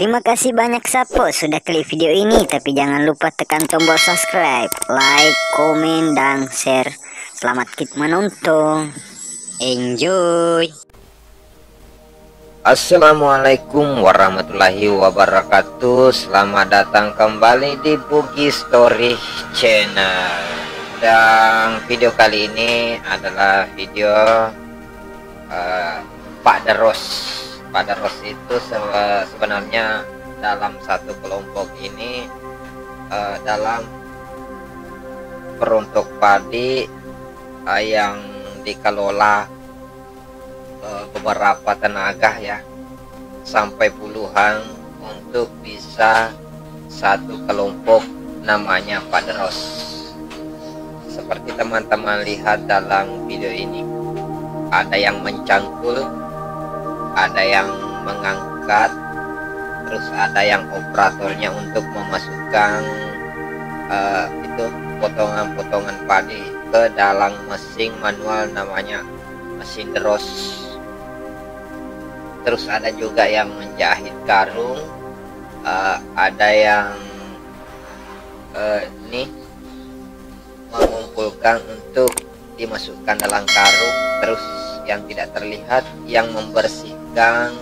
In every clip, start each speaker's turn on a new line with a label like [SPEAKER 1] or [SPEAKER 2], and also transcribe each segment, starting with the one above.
[SPEAKER 1] Terima kasih banyak Sapo sudah klik video ini, tapi jangan lupa tekan tombol subscribe, like, komen, dan share. Selamat menonton. Enjoy.
[SPEAKER 2] Assalamualaikum warahmatullahi wabarakatuh. Selamat datang kembali di Bugi Story Channel. Dan video kali ini adalah video Pak Deros. Pak Deros itu sebenarnya dalam satu kelompok ini dalam peruntuk padi yang dikelola beberapa tenaga ya, sampai puluhan untuk bisa satu kelompok namanya Pak Deros. Seperti teman-teman lihat dalam video ini, ada yang mencangkul, ada yang mengangkat, terus ada yang operatornya untuk memasukkan itu potongan-potongan padi ke dalam mesin manual namanya mesin Deros. Terus ada juga yang menjahit karung, ada yang ini mengumpulkan untuk dimasukkan dalam karung, terus yang tidak terlihat yang membersihkan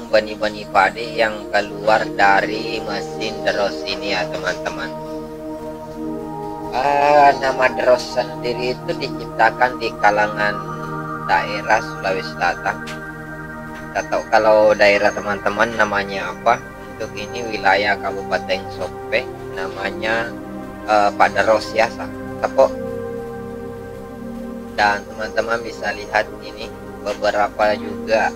[SPEAKER 2] benih-benih padi yang keluar dari mesin Deros ini ya teman-teman. Nama Deros sendiri itu diciptakan di kalangan daerah Sulawesi Selatan. Tidak tahu kalau daerah teman-teman namanya apa. Untuk ini wilayah Kabupaten Sope, namanya Pak Deros ya, Sapo. Dan teman-teman bisa lihat ini beberapa juga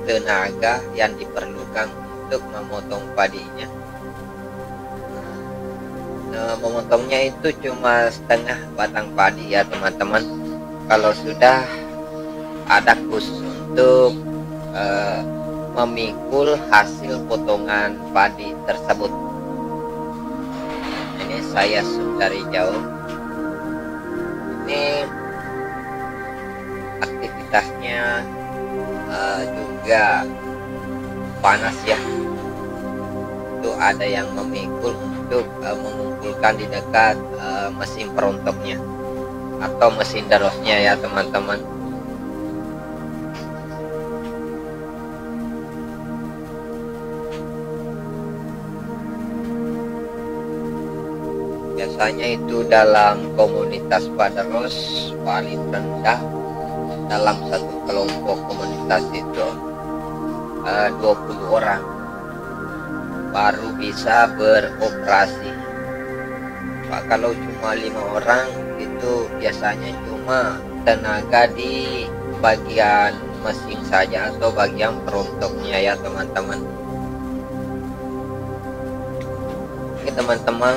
[SPEAKER 2] tenaga yang diperlukan untuk memotong padinya. Nah, memotongnya itu cuma setengah batang padi ya teman-teman. Kalau sudah ada khusus untuk memikul hasil potongan padi tersebut. Ini saya zoom dari jauh. Ini aktivitasnya juga panas ya. Itu ada yang memikul untuk mengumpulkan di dekat mesin perontoknya atau mesin Derosnya ya teman-teman. Biasanya itu dalam komunitas Pak Deros paling rendah dalam satu kelompok komunitas itu 20 orang baru bisa beroperasi. Pak, kalau cuma 5 orang itu biasanya cuma tenaga di bagian mesin saja atau bagian perontoknya ya teman-teman. Oke teman-teman,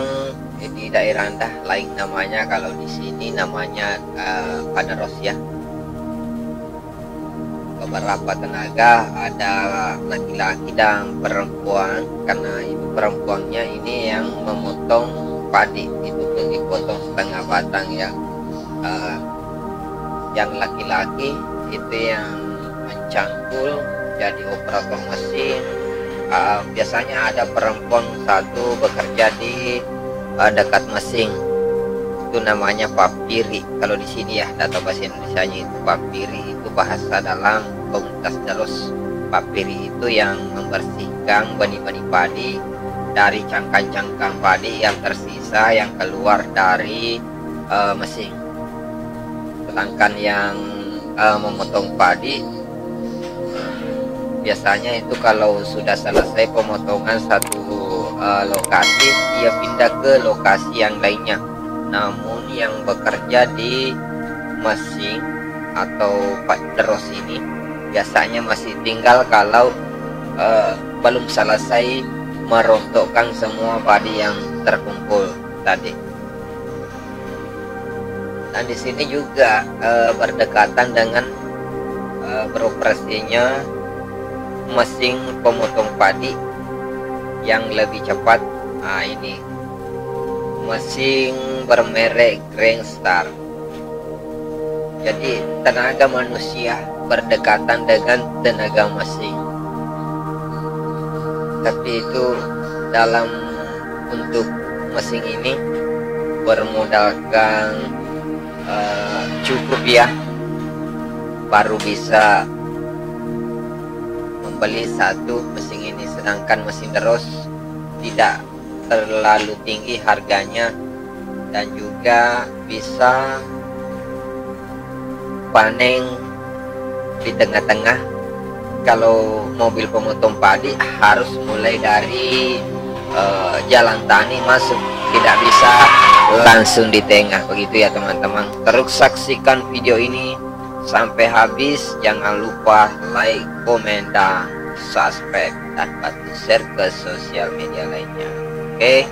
[SPEAKER 2] di daerah Anda lain namanya, kalau di sini namanya Pak Deros ya. Beberapa tenaga ada laki-laki dan perempuan, karena itu perempuannya ini yang memotong padi itu dipotong setengah batang ya. Yang laki-laki itu yang mencangkul jadi operator mesin. Biasanya ada perempuan satu bekerja di dekat mesin, itu namanya papiri. Kalau di sini ya data bahasa Indonesianya itu papiri, itu bahasa dalam komunitas Deros. Papiri itu yang membersihkan benih-benih padi dari cangkang-cangkang padi yang tersisa yang keluar dari mesin. Sedangkan yang memotong padi biasanya itu kalau sudah selesai pemotongan satu lokasi, dia pindah ke lokasi yang lainnya. Namun yang bekerja di mesin atau Pak Deros ini biasanya masih tinggal kalau belum selesai merontokkan semua padi yang terkumpul tadi. Dan di sini juga berdekatan dengan beroperasinya mesin pemotong padi yang lebih cepat. Nah, ini mesin bermerek Greenstar. Jadi tenaga manusia berdekatan dengan tenaga mesin. Tapi itu dalam untuk mesin ini bermodalkan cukup ya, baru bisa membeli satu mesin ini, sedangkan mesin terus tidak terlalu tinggi harganya dan juga bisa panen di tengah-tengah. Kalau mobil pemotong padi harus mulai dari jalan tani masuk, tidak bisa langsung di tengah, begitu ya teman-teman. Terus saksikan video ini sampai habis, jangan lupa like, komen, dan subscribe, dan bantu share ke sosial media lainnya. Oke.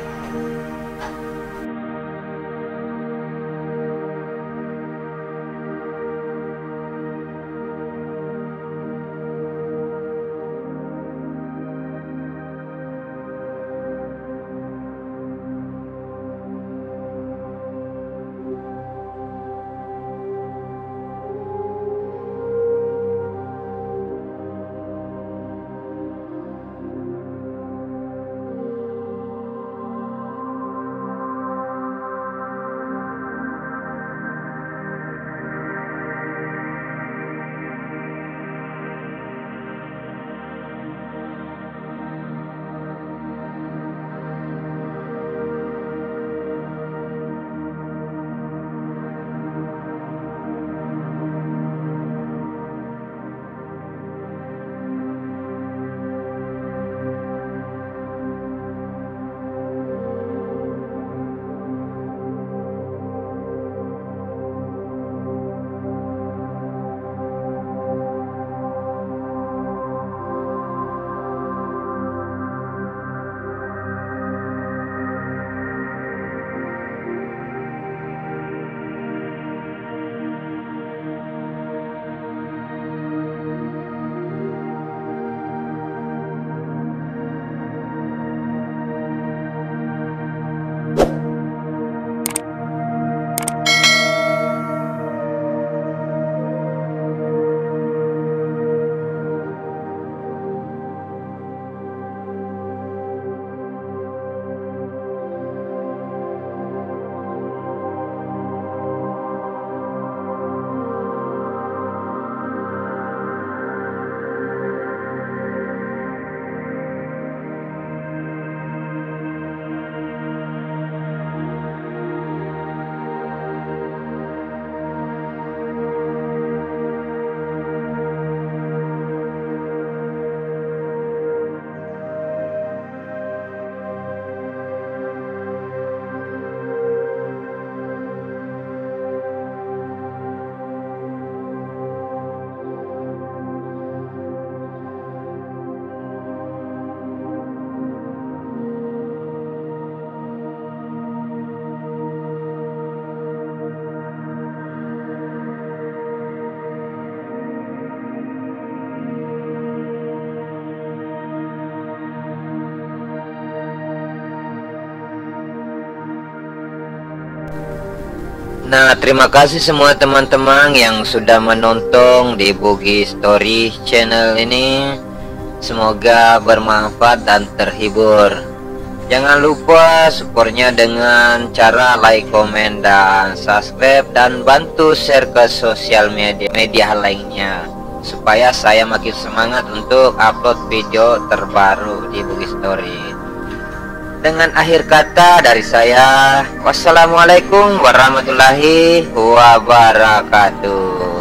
[SPEAKER 2] Nah, terima kasih semua teman-teman yang sudah menonton di Bugi Story channel ini. Semoga bermanfaat dan terhibur. Jangan lupa supportnya dengan cara like, komen, dan subscribe, dan bantu share ke sosial media lainnya supaya saya makin semangat untuk upload video terbaru di Bugi Story. Dengan akhir kata dari saya, wassalamualaikum warahmatullahi wabarakatuh.